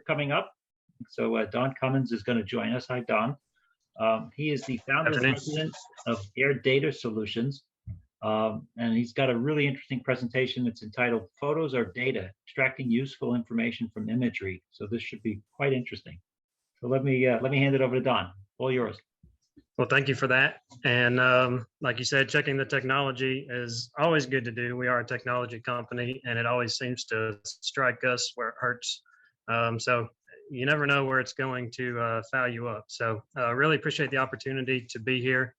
coming up. So Don Cummins is going to join us. Hi, Don. He is the founder and president of Air Data Solutions. And he's got a really interesting presentation that's entitled Photos Are Data, Extracting Useful Information from Imagery. So this should be quite interesting. So let me hand it over to Don. All yours. Well, thank you for that. And like you said, checking the technology is always good to do. We are a technology company, and it always seems to strike us where it hurts. So you never know where it's going to foul you up. So really appreciate the opportunity to be here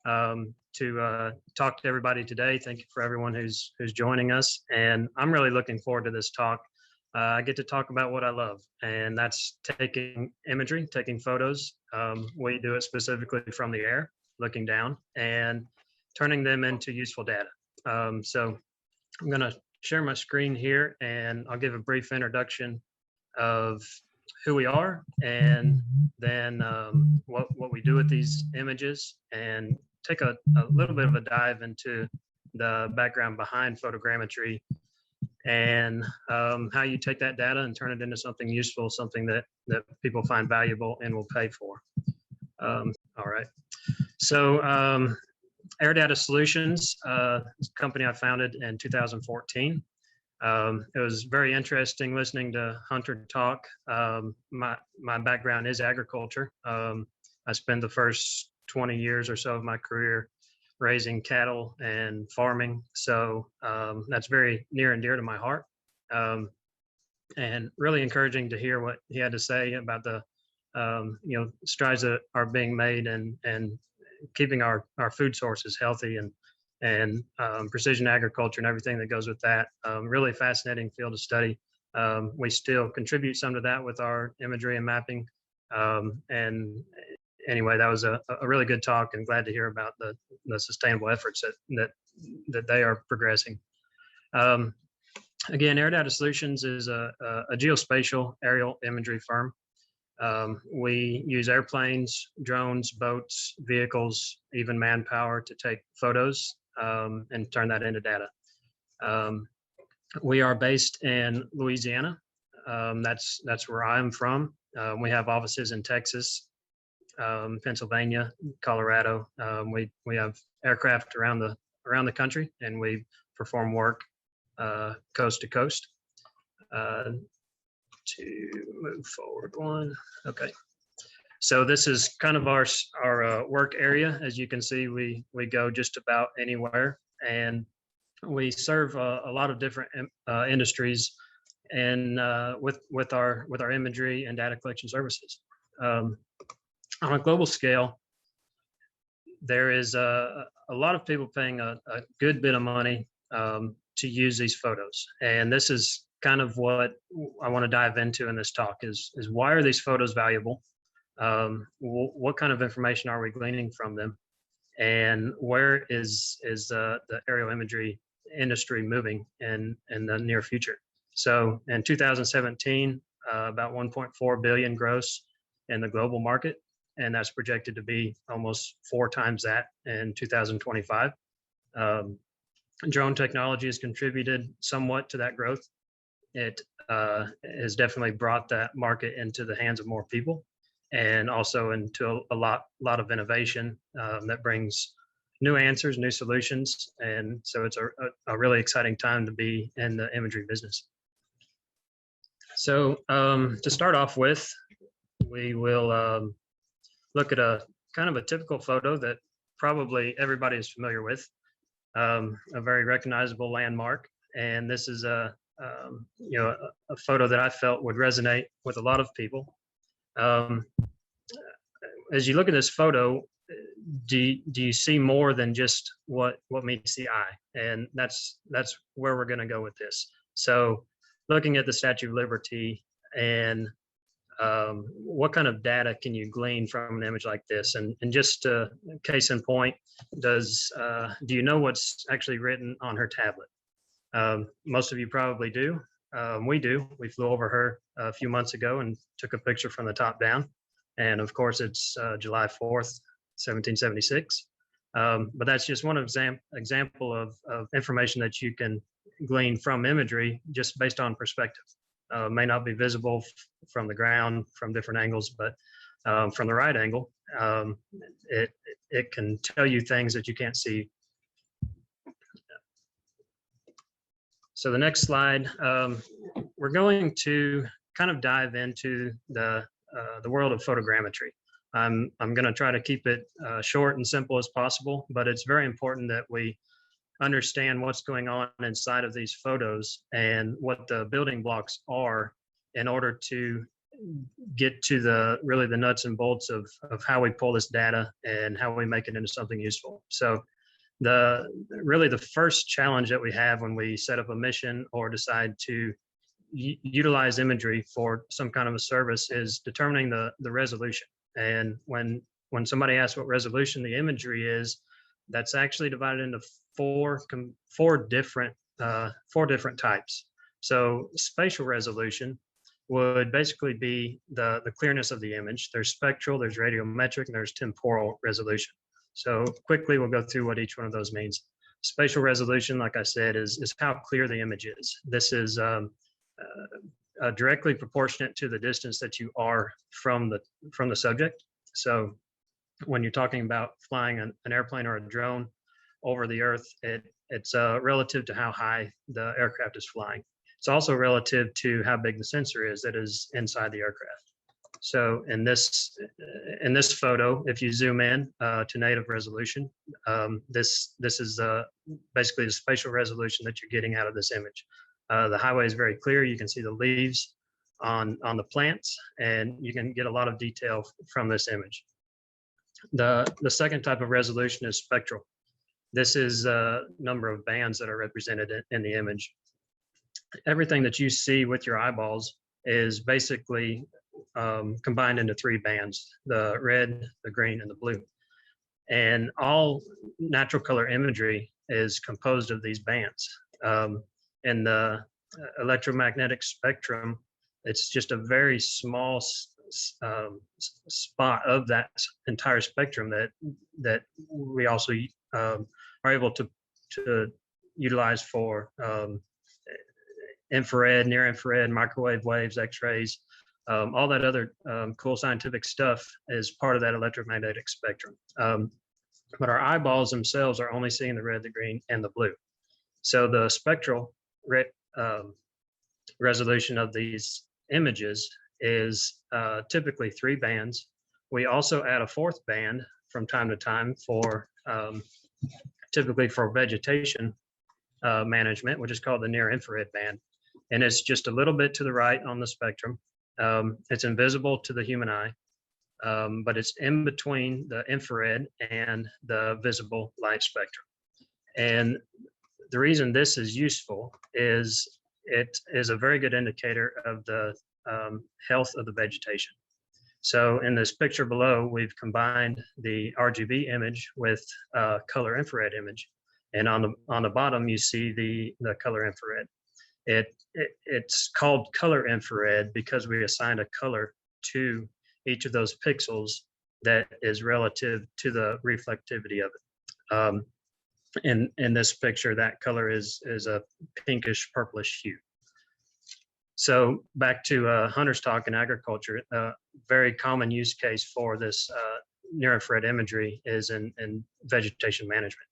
to talk to everybody today. Thank you for everyone who's joining us. And I'm really looking forward to this talk. I get to talk about what I love, and that's taking imagery, taking photos. We do it specifically from the air, looking down, and turning them into useful data. So I'm going to share my screen here, and I'll give a brief introduction of who we are, and then what we do with these images, and take a little bit of a dive into the background behind photogrammetry, and how you take that data and turn it into something useful, something that people find valuable and will pay for. All right. So Air Data Solutions, a company I founded in 2014. It was very interesting listening to Hunter talk. My background is agriculture. I spent the first 20 years or so of my career raising cattle and farming. So that's very near and dear to my heart. And really encouraging to hear what he had to say about the strides that are being made and keeping our food sources healthy and precision agriculture and everything that goes with that. Really fascinating field of study. We still contribute some to that with our imagery and mapping. And anyway, that was a really good talk, and glad to hear about the sustainable efforts that they are progressing. Again, Air Data Solutions is a geospatial aerial imagery firm. We use airplanes, drones, boats, vehicles, even manpower to take photos and turn that into data. We are based in Louisiana. That's where I'm from. We have offices in Texas, Pennsylvania, Colorado. We have aircraft around the country, and we perform work coast to coast. To move forward one. Okay. So this is kind of our work area. As you can see, we go just about anywhere, and we serve a lot of different industries, and with our imagery and data collection services. On a global scale, there is a lot of people paying a good bit of money to use these photos, and this is kind of what I want to dive into in this talk is why are these photos valuable? What kind of information are we gleaning from them? And where is the aerial imagery industry moving in the near future? So in 2017, about 1.4 billion gross in the global market, and that's projected to be almost 4 times that in 2025. Drone technology has contributed somewhat to that growth. It has definitely brought that market into the hands of more people, and also into a lot of innovation that brings new answers, new solutions. And so it's a really exciting time to be in the imagery business. So to start off with, we will look at a kind of a typical photo that probably everybody is familiar with, a very recognizable landmark. And this is a photo that I felt would resonate with a lot of people. As you look at this photo, do you see more than just what meets the eye? And that's where we're going to go with this. So looking at the Statue of Liberty, and what kind of data can you glean from an image like this? And just case in point, do you know what's actually written on her tablet? Most of you probably do. We do. We flew over her a few months ago and took a picture from the top down. And of course, it's July 4th, 1776. But that's just one example of information that you can glean from imagery just based on perspective. may not be visible from the ground from different angles, but from the right angle, it can tell you things that you can't see. So the next slide, we're going to kind of dive into the world of photogrammetry. I'm going to try to keep it short and simple as possible, but it's very important that we understand what's going on inside of these photos and what the building blocks are in order to get to the really the nuts and bolts of how we pull this data and how we make it into something useful. So really the first challenge that we have when we set up a mission or decide to utilize imagery for some kind of a service is determining the resolution. And when somebody asks what resolution the imagery is, that's actually divided into four different types. So spatial resolution would basically be the clearness of the image. There's spectral, there's radiometric, and there's temporal resolution. So quickly we'll go through what each one of those means. Spatial resolution, like I said, is how clear the image is. This is directly proportionate to the distance that you are from the subject. So when you're talking about flying an airplane or a drone over the earth, it's relative to how high the aircraft is flying. It's also relative to how big the sensor is that is inside the aircraft. So in this photo, if you zoom in to native resolution, this is basically the spatial resolution that you're getting out of this image. The highway is very clear. You can see the leaves on the plants, and you can get a lot of detail from this image. The second type of resolution is spectral. This is a number of bands that are represented in the image. Everything that you see with your eyeballs is basically combined into three bands: the red, the green, and the blue. And all natural color imagery is composed of these bands. In the electromagnetic spectrum, it's just a very small spot of that entire spectrum that we also are able to utilize for infrared, near infrared, microwave waves, X-rays, all that other cool scientific stuff is part of that electromagnetic spectrum. But our eyeballs themselves are only seeing the red, the green, and the blue. So the spectral resolution of these images is typically three bands. We also add a fourth band from time to time for typically for vegetation management, which is called the near infrared band. And it's just a little bit to the right on the spectrum. It's invisible to the human eye, but it's in between the infrared and the visible light spectrum. And the reason this is useful is it is a very good indicator of the health of the vegetation. So in this picture below, we've combined the RGB image with color infrared image. And on the bottom, you see the color infrared. It's called color infrared because we assigned a color to each of those pixels that is relative to the reflectivity of it. In this picture, that color is a pinkish purplish hue. So back to hunter's talk in agriculture, a very common use case for this near infrared imagery is in vegetation management.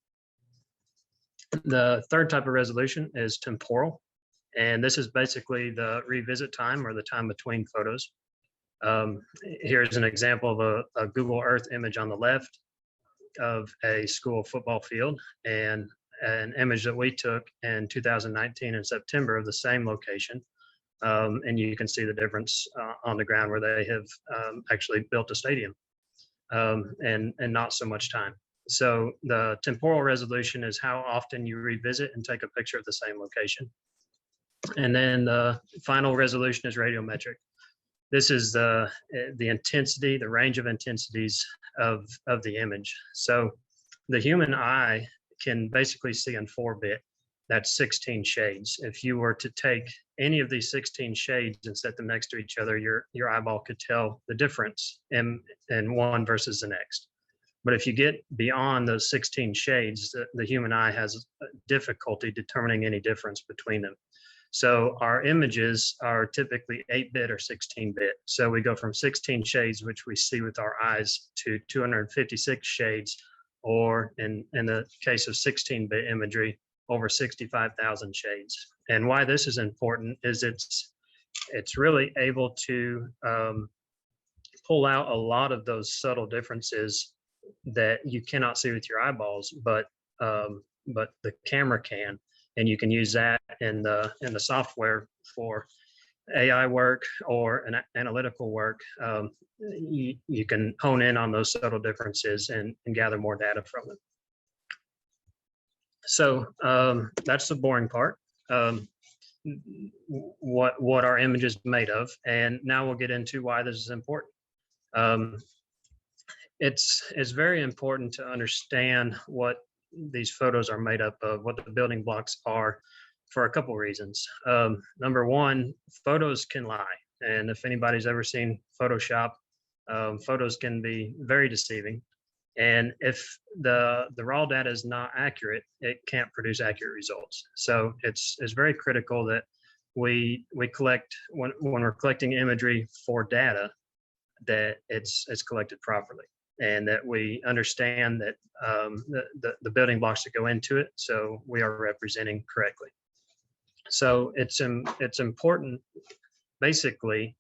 The third type of resolution is temporal. And this is basically the revisit time or the time between photos. Here's an example of a Google Earth image on the left of a school football field, and an image that we took in 2019 in September of the same location. And you can see the difference on the ground where they have actually built a stadium and not so much time. So the temporal resolution is how often you revisit and take a picture of the same location. And then the final resolution is radiometric. This is the intensity, the range of intensities of the image. So the human eye can basically see in 4-bit. That's 16 shades. If you were to take any of these 16 shades and set them next to each other, your eyeball could tell the difference in one versus the next. But if you get beyond those 16 shades, the human eye has difficulty determining any difference between them. So our images are typically 8-bit or 16-bit. So we go from 16 shades, which we see with our eyes, to 256 shades, or in the case of 16-bit imagery, over 65,000 shades. And why this is important is it's really able to pull out a lot of those subtle differences that you cannot see with your eyeballs, but the camera can, and you can use that in the software for AI work or an analytical work. You can hone in on those subtle differences and gather more data from them. So that's the boring part. What our image is made of, and now we'll get into why this is important. It's very important to understand what these photos are made up of, what the building blocks are, for a couple reasons. Number one, photos can lie, and if anybody's ever seen Photoshop, photos can be very deceiving. And if the raw data is not accurate, it can't produce accurate results. So it's very critical that we collect, when we're collecting imagery for data, that it's collected properly, and that we understand that the building blocks that go into it, so we are representing correctly. So it's important. Basically,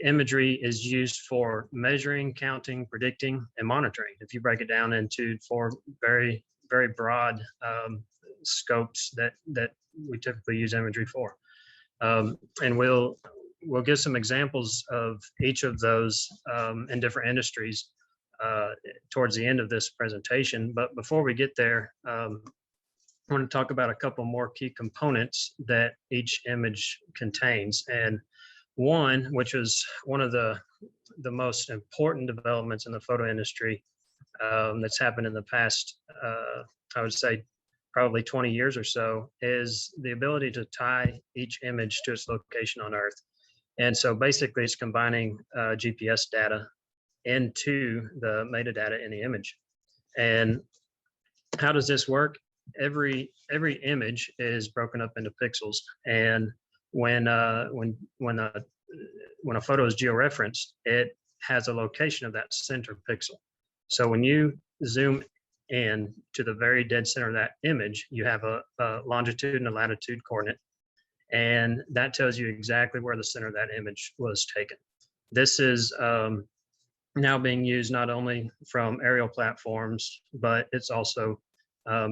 imagery is used for measuring, counting, predicting, and monitoring. If you break it down into 4 very, very broad scopes that we typically use imagery for. And we'll give some examples of each of those in different industries towards the end of this presentation. But before we get there, I want to talk about a couple more key components that each image contains. And one, which is one of the most important developments in the photo industry that's happened in the past, I would say probably 20 years or so, is the ability to tie each image to its location on Earth. And so basically it's combining GPS data into the metadata in the image. And how does this work? Every image is broken up into pixels, and when a photo is georeferenced, it has a location of that center pixel. So when you zoom in to the very dead center of that image, you have a longitude and a latitude coordinate, and that tells you exactly where the center of that image was taken. This is now being used not only from aerial platforms, but it's also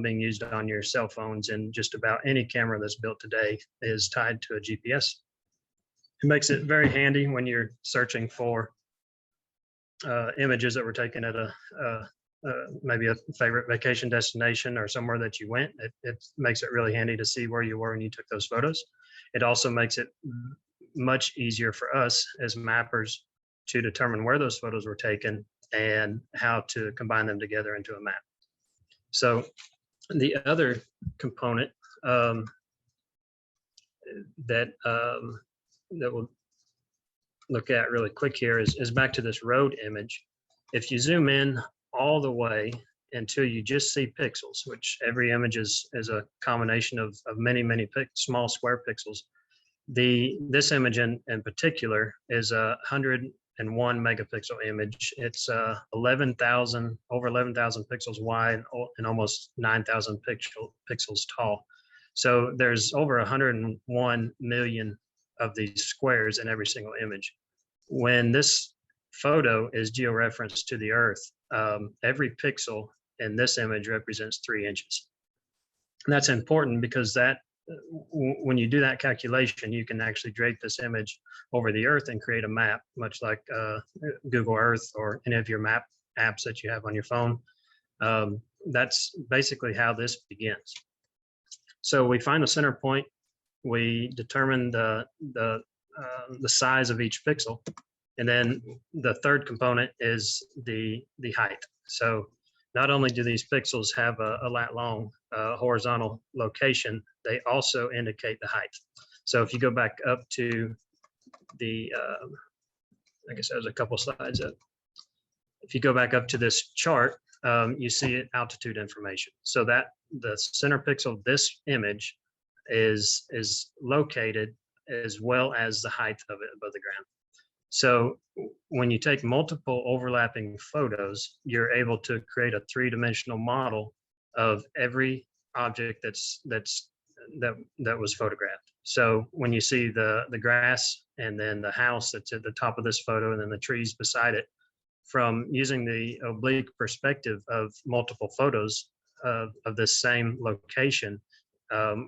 being used on your cell phones, and just about any camera that's built today is tied to a GPS. It makes it very handy when you're searching for images that were taken at maybe a favorite vacation destination or somewhere that you went. It makes it really handy to see where you were when you took those photos. It also makes it much easier for us as mappers to determine where those photos were taken and how to combine them together into a map. So the other component that we'll look at really quick here is back to this road image. If you zoom in all the way until you just see pixels, which every image is a combination of many small square pixels. This image in particular is a 101 megapixel image. It's over 11,000 pixels wide and almost 9,000 pixels tall. So there's over 101 million of these squares in every single image. When this photo is georeferenced to the Earth, every pixel in this image represents 3 inches. And that's important because that when you do that calculation, you can actually drape this image over the Earth and create a map, much like Google Earth or any of your map apps that you have on your phone. That's basically how this begins. So we find the center point, we determine the size of each pixel, and then the third component is the height. So not only do these pixels have a lat long horizontal location, they also indicate the height. So if you go back up to the, I guess there's a couple slides up. If you go back up to this chart, you see altitude information. So that the center pixel of this image is located as well as the height of it above the ground. So when you take multiple overlapping photos, you're able to create a three-dimensional model of every object that was photographed. So when you see the grass and then the house that's at the top of this photo and then the trees beside it, from using the oblique perspective of multiple photos of this same location,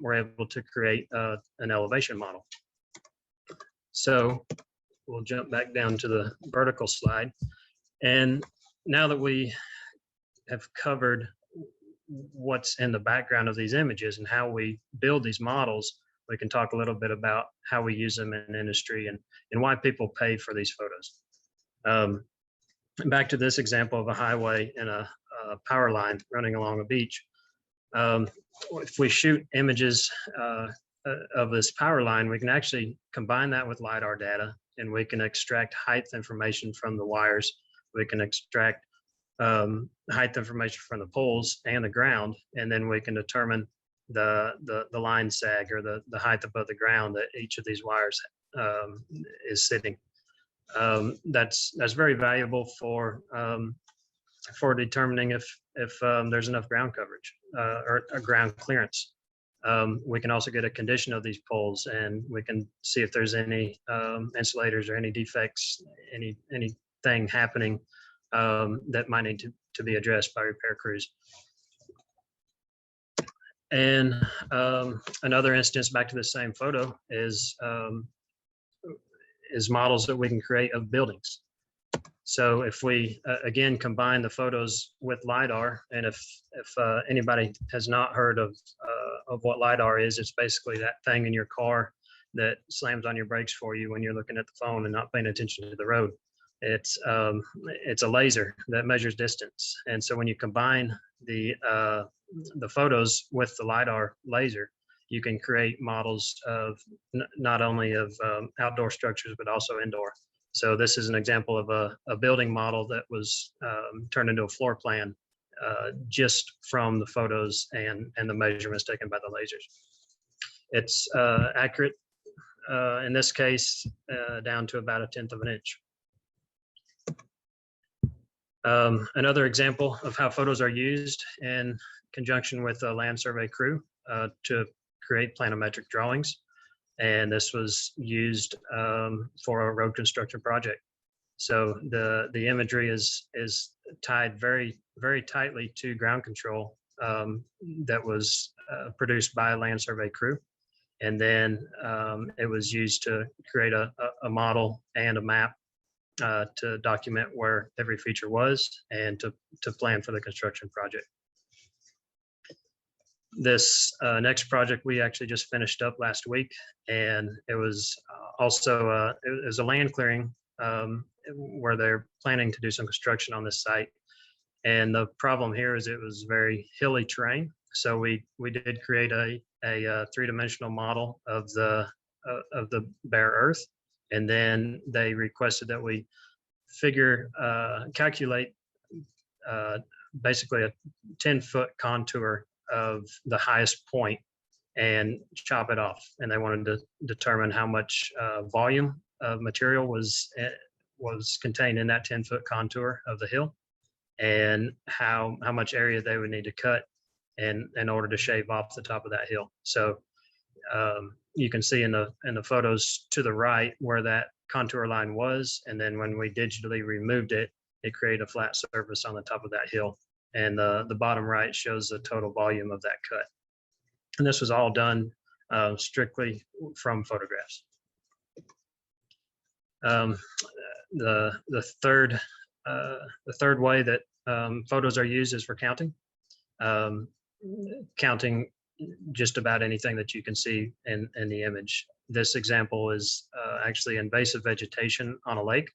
we're able to create an elevation model. So we'll jump back down to the vertical slide. And now that we have covered what's in the background of these images and how we build these models, we can talk a little bit about how we use them in industry and why people pay for these photos. Back to this example of a highway and a power line running along a beach. If we shoot images of this power line, we can actually combine that with LiDAR data, and we can extract height information from the wires. We can extract height information from the poles and the ground, and then we can determine the line sag or the height above the ground that each of these wires is sitting. That's very valuable for determining if there's enough ground coverage or ground clearance. We can also get a condition of these poles, and we can see if there's any insulators or any defects, anything happening that might need to be addressed by repair crews. And another instance, back to the same photo, is models that we can create of buildings. So if we again combine the photos with LiDAR, and if anybody has not heard of what LiDAR is, it's basically that thing in your car that slams on your brakes for you when you're looking at the phone and not paying attention to the road. It's a laser that measures distance, and so when you combine the photos with the LiDAR laser, you can create models of not only of outdoor structures, but also indoor. So this is an example of a building model that was turned into a floor plan just from the photos and the measurements taken by the lasers. It's accurate, in this case, down to about 1/10 of an inch. Another example of how photos are used in conjunction with a land survey crew to create planimetric drawings. And this was used for a road construction project. So the imagery is tied very, very tightly to ground control that was produced by a land survey crew. And then it was used to create a model and a map to document where every feature was and to plan for the construction project. This next project we actually just finished up last week, and it was also it was a land clearing where they're planning to do some construction on this site. And the problem here is it was very hilly terrain, so we did create a three-dimensional model of the bare earth, and then they requested that we calculate basically a 10-foot contour of the highest point and chop it off. And they wanted to determine how much volume of material was contained in that 10-foot contour of the hill, and how much area they would need to cut in order to shave off the top of that hill. So you can see in the photos to the right where that contour line was, and then when we digitally removed it, it created a flat surface on the top of that hill. And the bottom right shows the total volume of that cut. And this was all done strictly from photographs. The third way that photos are used is for counting. Counting just about anything that you can see in the image. This example is actually invasive vegetation on a lake.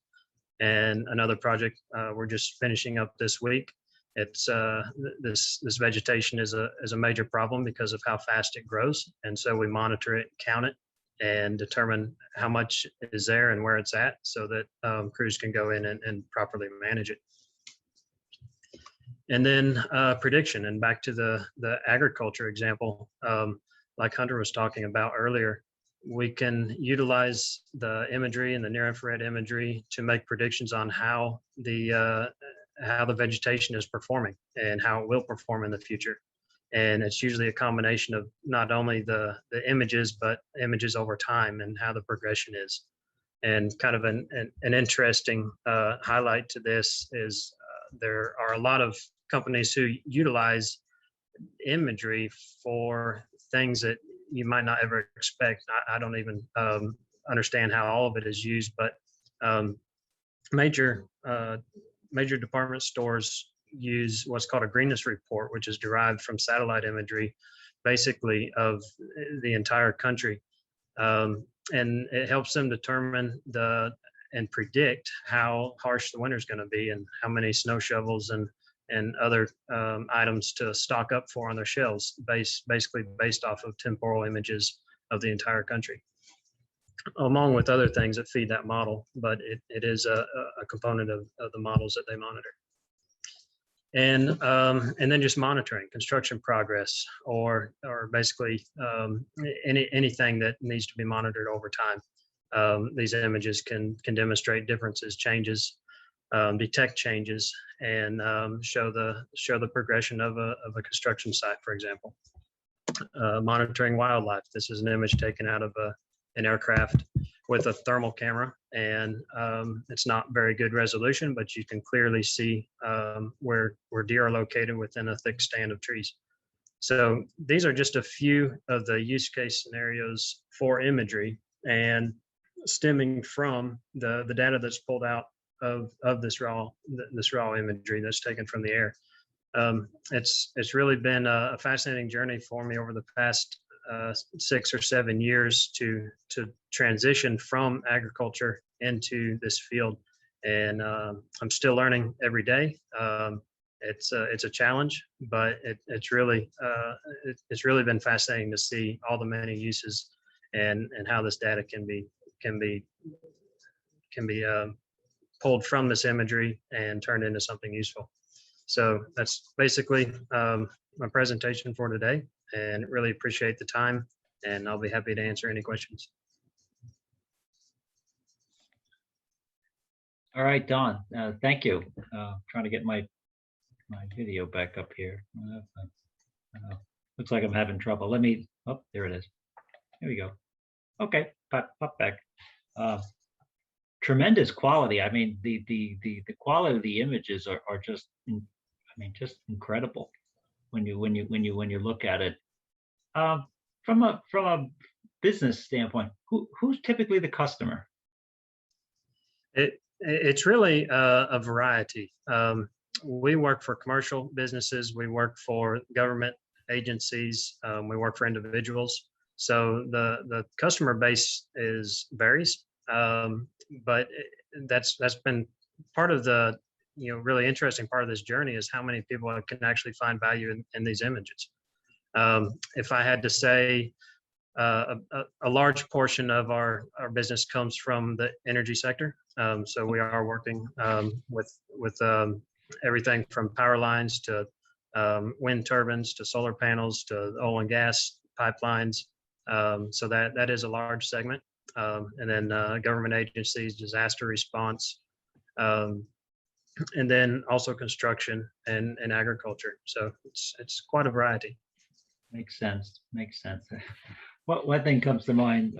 And another project we're just finishing up this week. It's this vegetation is a major problem because of how fast it grows, and so we monitor it, count it, and determine how much is there and where it's at, so that crews can go in and properly manage it. And then prediction, and back to the agriculture example, like Hunter was talking about earlier, we can utilize the imagery and the near infrared imagery to make predictions on how the vegetation is performing and how it will perform in the future. And it's usually a combination of not only the images, but images over time and how the progression is. And kind of an interesting highlight to this is there are a lot of companies who utilize imagery for things that you might not ever expect. I don't even understand how all of it is used, but major department stores use what's called a greenness report, which is derived from satellite imagery, basically of the entire country. And it helps them determine and predict how harsh the winter is going to be and how many snow shovels and other items to stock up for on their shelves, basically based off of temporal images of the entire country, along with other things that feed that model. But it is a component of the models that they monitor. And then just monitoring construction progress or basically anything that needs to be monitored over time. These images can demonstrate differences, changes, detect changes, and show the progression of a construction site, for example. Monitoring wildlife. This is an image taken out of an aircraft with a thermal camera, and it's not very good resolution, but you can clearly see where deer are located within a thick stand of trees. So these are just a few of the use case scenarios for imagery, and stemming from the data that's pulled out of this raw imagery that's taken from the air. It's really been a fascinating journey for me over the past 6 or 7 years to transition from agriculture into this field, and I'm still learning every day. It's a challenge, but it's really been fascinating to see all the many uses and how this data can be pulled from this imagery and turned into something useful. So that's basically my presentation for today, and really appreciate the time, and I'll be happy to answer any questions. All right, Don, thank you. Trying to get my video back up here. Looks like I'm having trouble. Let me, oh, there it is. Here we go. Okay, pop back. Tremendous quality. I mean, the quality of the images are just, just incredible when you look at it. From a business standpoint, who's typically the customer? It's really a variety. We work for commercial businesses, we work for government agencies, we work for individuals. So the customer base varies, but that's been part of the really interesting part of this journey is how many people can actually find value in these images. If I had to say, a large portion of our business comes from the energy sector. So we are working with everything from power lines to wind turbines to solar panels to oil and gas pipelines. So that is a large segment. And then government agencies, disaster response, and then also construction and agriculture. So it's quite a variety. Makes sense. What thing comes to mind?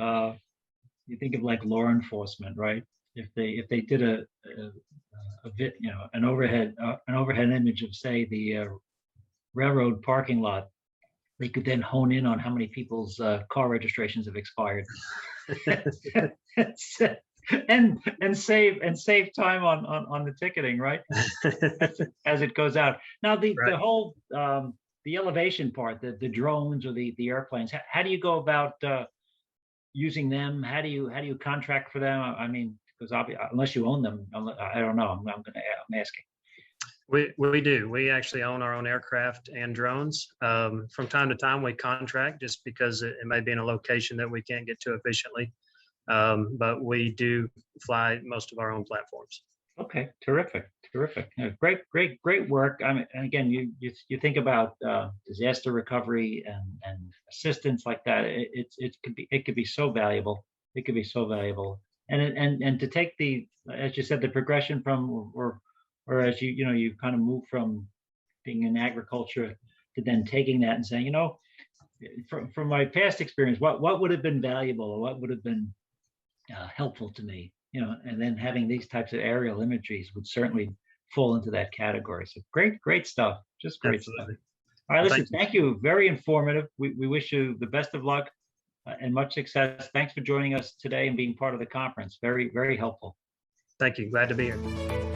You think of like law enforcement, right? If they did an overhead image of, say, the railroad parking lot, they could then hone in on how many people's car registrations have expired, and save time on the ticketing, right? as it goes out. Now the whole the elevation part, the drones or the airplanes, how do you go about using them? How do you contract for them? I mean, because unless you own them, I don't know. I'm asking. We do. We actually own our own aircraft and drones. From time to time, we contract just because it may be in a location that we can't get to efficiently. But we do fly most of our own platforms. Okay, terrific, terrific. Great work. I mean, and again, you think about disaster recovery and assistance like that. It could be so valuable. It could be so valuable. And to take the, as you said, the progression from or as you kind of move from being in agriculture to then taking that and saying, from my past experience, what would have been valuable or what would have been helpful to me, and then having these types of aerial imageries would certainly fall into that category. So great stuff, just great stuff. Absolutely. All right, Well, listen, thank you. Very informative. We wish you the best of luck and much success. Thanks for joining us today and being part of the conference. Very, very helpful. Thank you. Glad to be here.